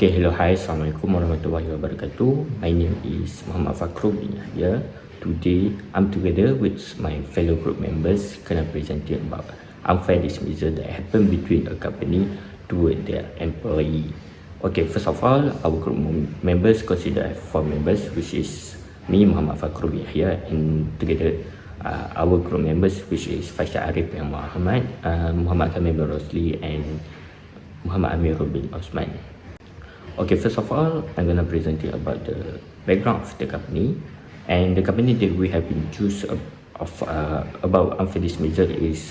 Okay, hello, hi, Assalamualaikum warahmatullahi wabarakatuh. My name is Muhammad Fakhrul bin Yahya. Today, I'm together with my fellow group members gonna present you about unfair dismissal that happened between a company toward their employee. Okay, first of all, our group members consider as 4 members, which is me, Muhammad Fakhrul bin Yahya, and together our group members, which is Faisal, Ariff and Muhamad, Muhammad Kamil bin Rosli, and Muhammad Amirul bin Othman. Okay, first of all, I'm gonna present you about the background of the company. And the company that we have been choose about unfair dismissal is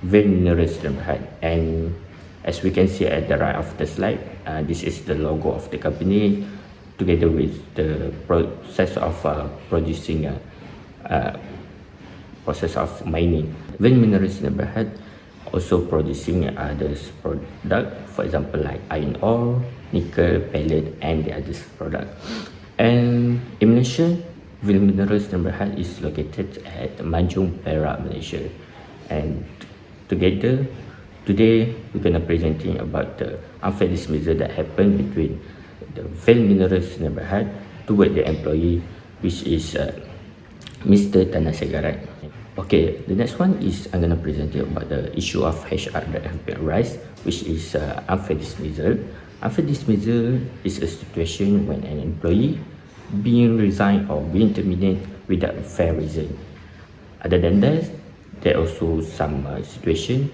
Vale Minerals Limited. And as we can see at the right of the slide, this is the logo of the company together with the process of producing process of mining. Vale Minerals Limited also producing others product, for example like iron ore, nickel, pellet, and the others product. And in Malaysia, Vale Minerals Limited is located at Manjung, Perak, Malaysia. And together, today we're gonna presenting about the unfair dismissal that happened between the Vale Minerals Limited toward the employee, which is Mr. Tanah Segaran. Okay, the next one is I'm gonna present you about the issue of HR that have been raised, which is unfair dismissal. Unfair dismissal is a situation when an employee being resigned or being terminated without a fair reason. Other than that, there are also some situation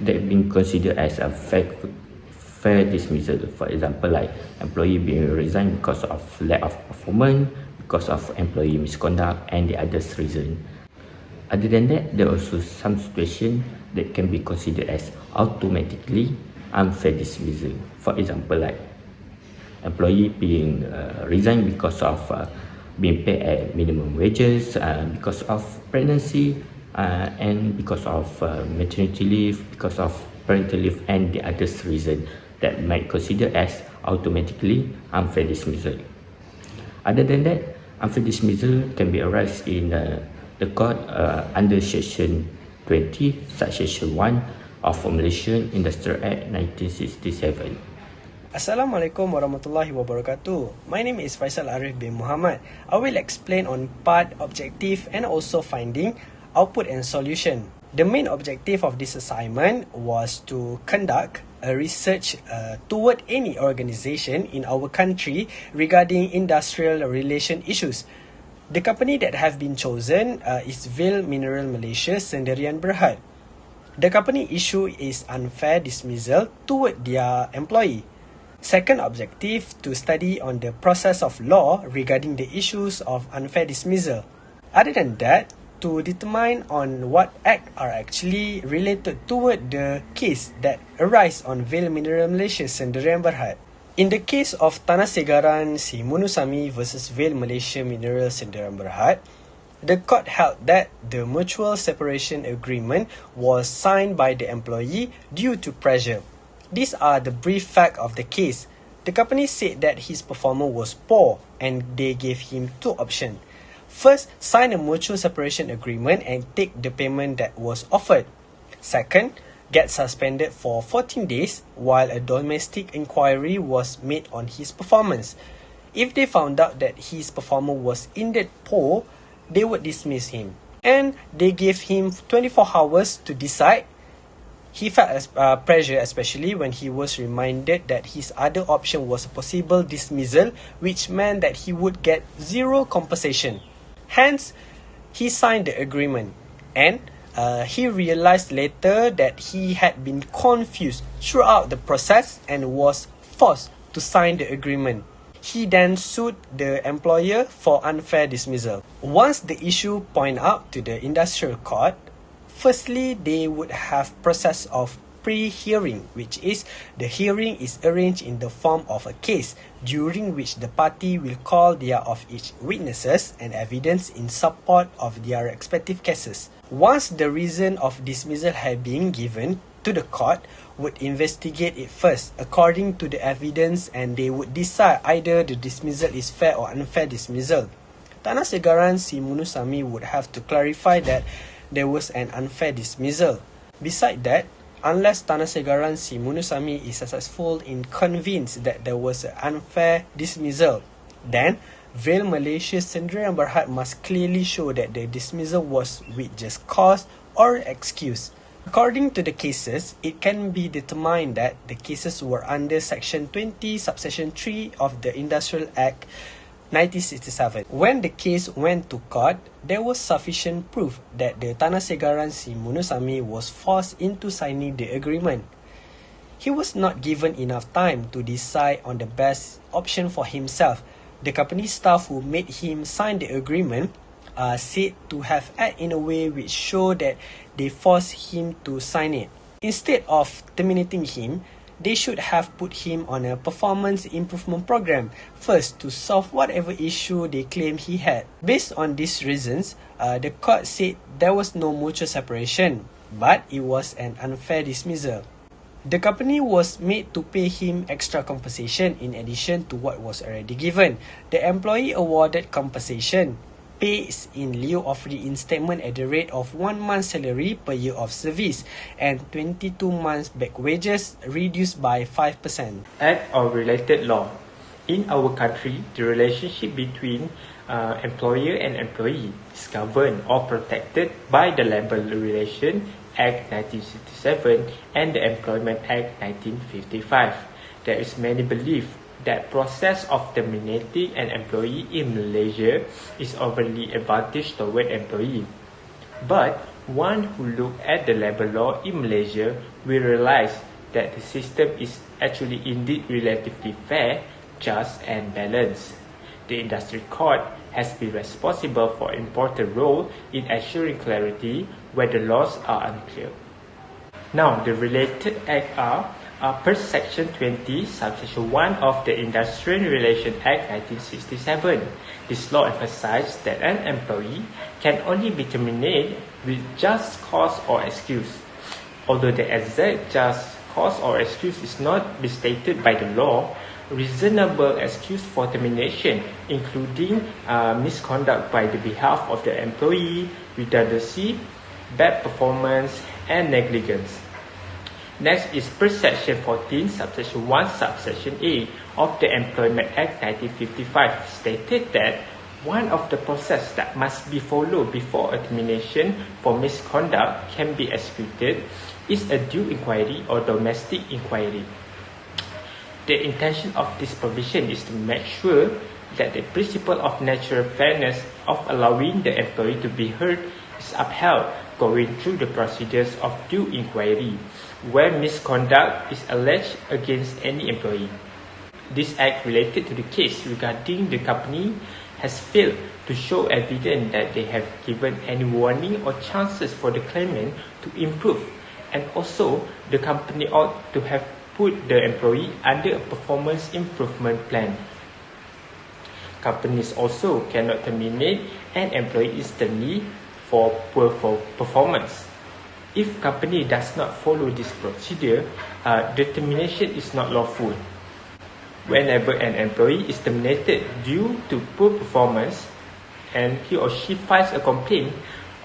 that have been considered as a fair dismissal. For example, like employee being resigned because of lack of performance, because of employee misconduct, and the others reason. Other than that, there are also some situations that can be considered as automatically unfair dismissal. For example, like employee being resigned because of being paid at minimum wages, because of pregnancy, and because of maternity leave, because of parental leave, and the others reason that might consider as automatically unfair dismissal. Other than that, unfair dismissal can be arise in the court under Section 20, Subsection 1 of Malaysian Industrial Act 1967. Assalamualaikum warahmatullahi wabarakatuh. My name is Faisal Ariff bin Muhamad. I will explain on part, objective and also finding, output and solution. The main objective of this assignment was to conduct a research toward any organisation in our country regarding industrial relation issues. The company that have been chosen is Vale Mineral Malaysia Sendirian Berhad. The company issue is unfair dismissal toward their employee. Second objective, to study on the process of law regarding the issues of unfair dismissal. Other than that, to determine on what act are actually related toward the case that arise on Vale Mineral Malaysia Sendirian Berhad. In the case of Tanah Segaran Si Munusami versus Vale Malaysia Mineral Sendirian Berhad, the court held that the mutual separation agreement was signed by the employee due to pressure. These are the brief facts of the case. The company said that his performance was poor and they gave him 2 options. First, sign a mutual separation agreement and take the payment that was offered. Second, get suspended for 14 days while a domestic inquiry was made on his performance. If they found out that his performance was indeed poor, they would dismiss him. And they gave him 24 hours to decide. He felt pressure, especially when he was reminded that his other option was a possible dismissal, which meant that he would get 0 compensation. Hence, he signed the agreement. And he realized later that he had been confused throughout the process and was forced to sign the agreement. He then sued the employer for unfair dismissal. Once the issue pointed out to the industrial court, firstly, they would have process of pre-hearing, which is the hearing is arranged in the form of a case during which the party will call their of each witnesses and evidence in support of their respective cases. Once the reason of dismissal had been given to the court, would investigate it first according to the evidence and they would decide either the dismissal is fair or unfair dismissal. Tanah Segaran Si Munusami would have to clarify that there was an unfair dismissal. Besides that, Unless Tanah Segaran Si Munusami is successful in convinced that there was an unfair dismissal, then Vale Malaysia Sendirian Berhad must clearly show that the dismissal was with just cause or excuse. According to the cases, it can be determined that the cases were under Section 20, Subsection 3 of the Industrial Act 1967. When the case went to court, there was sufficient proof that the Tanah Segaran Si Munusami was forced into signing the agreement. He was not given enough time to decide on the best option for himself. The company staff who made him sign the agreement are said to have acted in a way which showed that they forced him to sign it. Instead of terminating him, they should have put him on a performance improvement program first to solve whatever issue they claim he had. Based on these reasons, the court said there was no mutual separation, but it was an unfair dismissal. The company was made to pay him extra compensation in addition to what was already given. The employee awarded compensation pays in lieu of reinstatement at the rate of 1 month's salary per year of service and 22 months back wages reduced by 5%. Act or related law. In our country, the relationship between employer and employee is governed or protected by the Labor Relation Act 1967 and the Employment Act 1955. There is many belief that process of terminating an employee in Malaysia is overly advantage toward employee. But one who look at the labor law in Malaysia will realize that the system is actually indeed relatively fair, just and balanced. The industry court has been responsible for an important role in assuring clarity where the laws are unclear. Now, the related acts are per Section 20, Subsection 1 of the Industrial Relations Act 1967. This law emphasizes that an employee can only be terminated with just cause or excuse. Although the exact just cause or excuse is not stated by the law, reasonable excuse for termination, including misconduct by the behalf of the employee, redundancy, bad performance, and negligence. Next is per Section 14, Subsection 1, Subsection A of the Employment Act 1955 stated that one of the process that must be followed before a termination for misconduct can be executed is a due inquiry or domestic inquiry. The intention of this provision is to make sure that the principle of natural fairness of allowing the employee to be heard is upheld going through the procedures of due inquiry, where misconduct is alleged against any employee. This act related to the case regarding the company has failed to show evidence that they have given any warning or chances for the claimant to improve, and also the company ought to have put the employee under a performance improvement plan. Companies also cannot terminate an employee instantly for poor performance. If company does not follow this procedure, the termination is not lawful. Whenever an employee is terminated due to poor performance and he or she files a complaint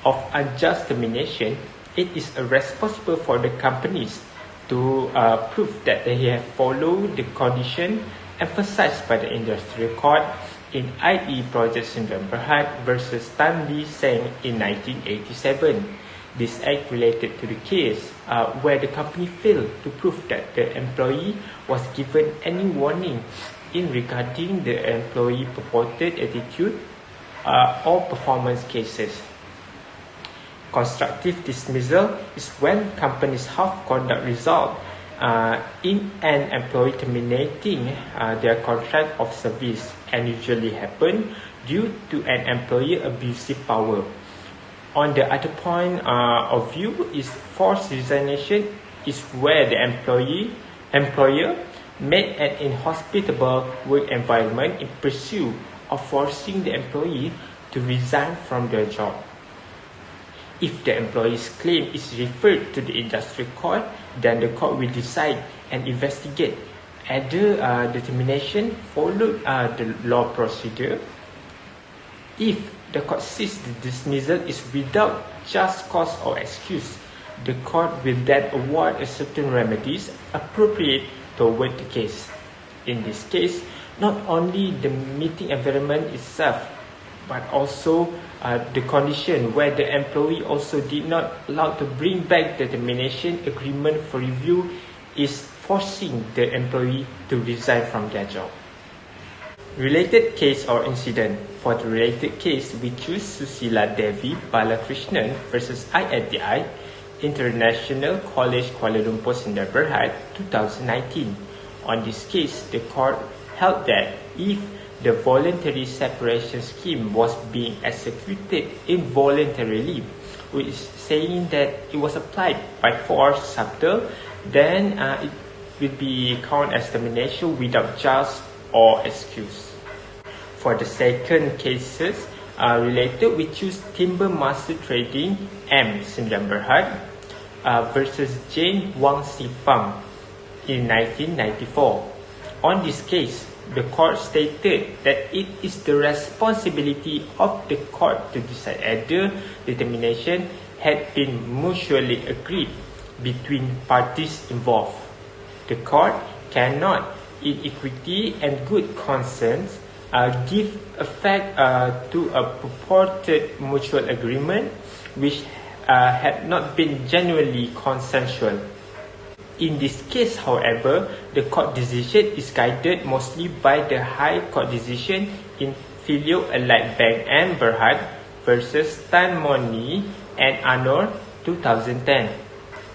of unjust termination, it is responsible for the companies to prove that they have followed the condition emphasized by the industrial court in IE Project Syndrome Berhad versus Tan Lee Seng in 1987. This act related to the case where the company failed to prove that the employee was given any warning in regarding the employee purported attitude or performance cases. Constructive dismissal is when companies' half conduct result in an employee terminating their contract of service, and usually happen due to an employer abusive power. On the other point of view is forced resignation is where the employer made an inhospitable work environment in pursuit of forcing the employee to resign from their job. If the employee's claim is referred to the industrial court, then the court will decide and investigate either the termination followed the law procedure. If the court sees the dismissal is without just cause or excuse, The court will then award a certain remedies appropriate toward the case. In this case, not only the meeting environment itself, but also the condition where the employee also did not allow to bring back the termination agreement for review is forcing the employee to resign from their job. Related case or incident. For the related case, we choose Susila Devi Balakrishnan versus INTI, International College Kuala Lumpur Sdn Bhd 2019. On this case, the court held that if the voluntary separation scheme was being executed involuntarily, which is saying that it was applied by force subtle, then it will be counted as termination without just or excuse. For the second cases related, we choose Timber Master Trading M Sdn Bhd versus Jane Wang Sipam in 1994. On this case, the court stated that it is the responsibility of the court to decide whether the termination had been mutually agreed between parties involved. The court cannot, in equity and good conscience, give effect to a purported mutual agreement which had not been genuinely consensual. In this case, however, the court decision is guided mostly by the High Court decision in Filio Allied Bank and Berhad versus Tan Moni and Anor 2010.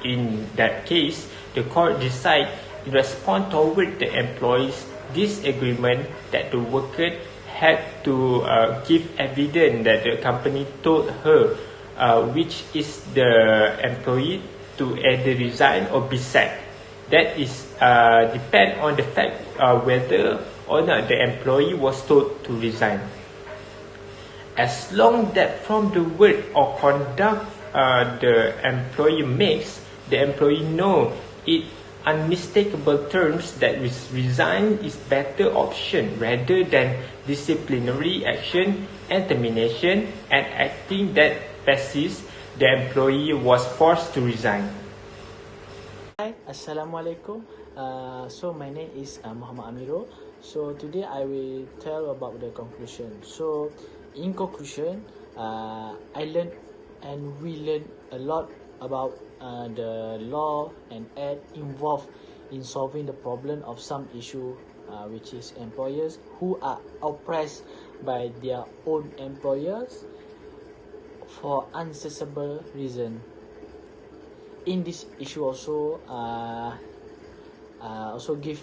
In that case, the court decided in response toward the employee's disagreement that the worker had to give evidence that the company told her, which is the employee to either resign or be sacked. That is depend on the fact whether or not the employee was told to resign. As long that from the word or conduct the employee makes, the employee know it unmistakable terms that resign is better option rather than disciplinary action and termination, and acting that basis the employee was forced to resign. Hi, Assalamualaikum. So my name is Muhammad Amirul. So today I will tell about the conclusion. So in conclusion, I learned and we learned a lot about the law and act involved in solving the problem of some issue, which is employers who are oppressed by their own employers for unsensible reason. In this issue also give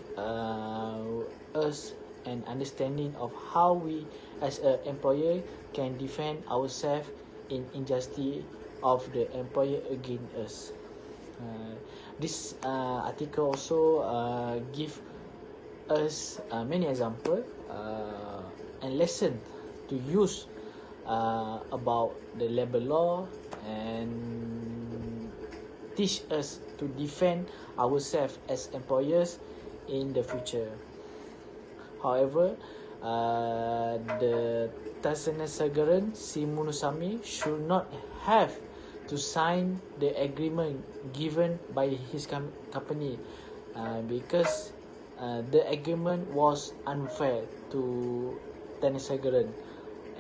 us an understanding of how we as an employer can defend ourselves in injustice of the employer against us. This article also give us many examples and lesson to use about the labor law and teach us to defend ourselves as employers in the future. However, the Tasanasagaran Simunusami should not have to sign the agreement given by his company because the agreement was unfair to Tasanasagaran,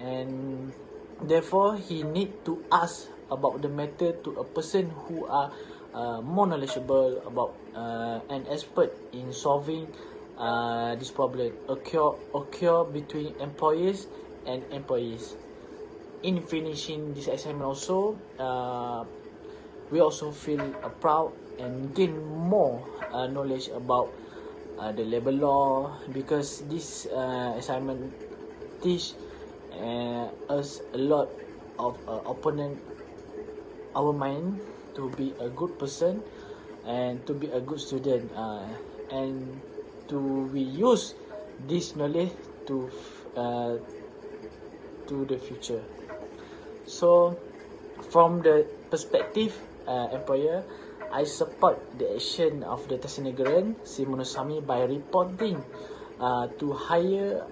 and therefore he need to ask about the matter to a person who are more knowledgeable about an expert in solving this problem occur between employers and employees. In finishing this assignment also, we also feel proud and gain more knowledge about the labor law, because this assignment teach us a lot of opponent our mind to be a good person and to be a good student, and to we use this knowledge to the future. So from the perspective employer, I support the action of the Tasanagaran Simunusami by reporting to higher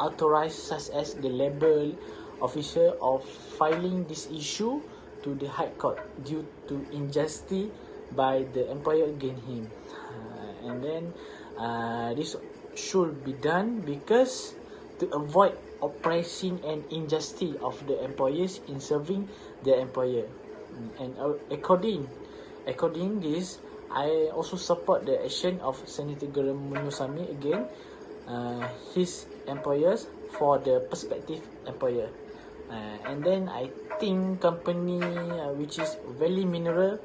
authorized such as the labor officer of filing this issue to the High Court due to injustice by the employer against him. And then this should be done because to avoid oppressing and injustice of the employers in serving their employer. And according this, I also support the action of Senator Geram Munusami again his employers for the prospective employer. And then I think company which is Vale Mineral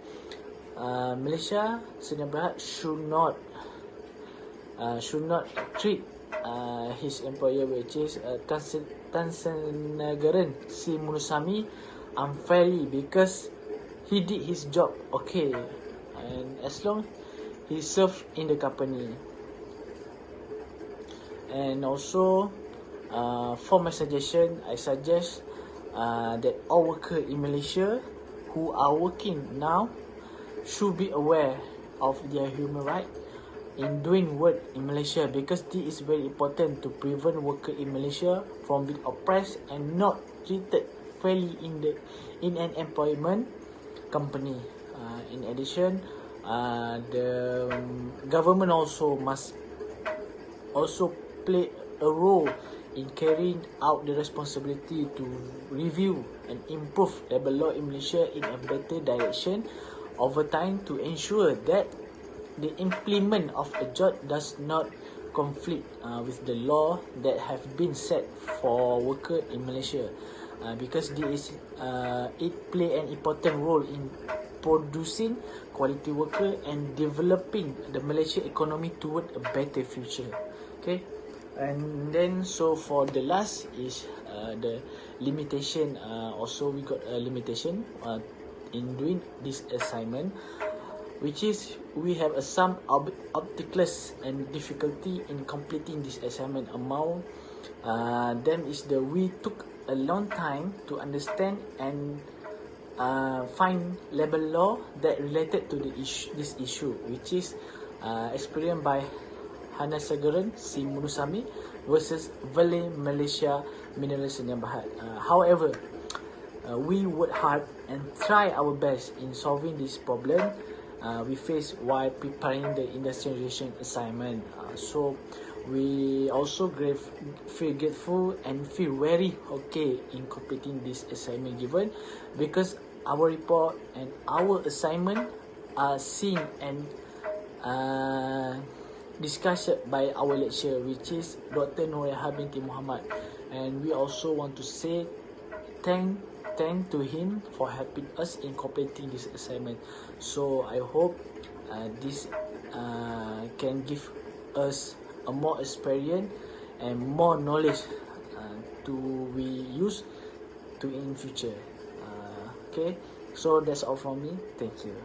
Malaysia Sdn Bhd should not treat his employer, which is Tan Senagaran Si Munusami, unfairly because he did his job okay, and as long he served in the company. And also for my suggestion, I suggest that all workers in Malaysia who are working now should be aware of their human right in doing work in Malaysia, because this is very important to prevent workers in Malaysia from being oppressed and not treated fairly in an employment company. In addition, the government also must also play a role in carrying out the responsibility to review and improve labor law in Malaysia in a better direction over time to ensure that the implement of a job does not conflict with the law that have been set for worker in Malaysia, because this it play an important role in producing quality worker and developing the Malaysia economy toward a better future. Okay, and then so for the last is the limitation. Also we got a limitation in doing this assignment, which is we have some obstacles and difficulty in completing this assignment amount. Then is the we took a long time to understand and find labor law that related to this issue, which is experienced by Hana Sagaran Si Munusami versus Vale Malaysia Mineral Sdn Bhd. However, we work hard and try our best in solving this problem we face while preparing the industrialization assignment. So we also feel grateful and feel very okay in completing this assignment given, because our report and our assignment are seen and discussed by our lecturer, which is Dr. Yahya binti Muhamad. And we also want to say thank to him for helping us in completing this assignment. So I hope this can give us a more experience and more knowledge to we use to in future. Okay, so that's all from me. Thank you.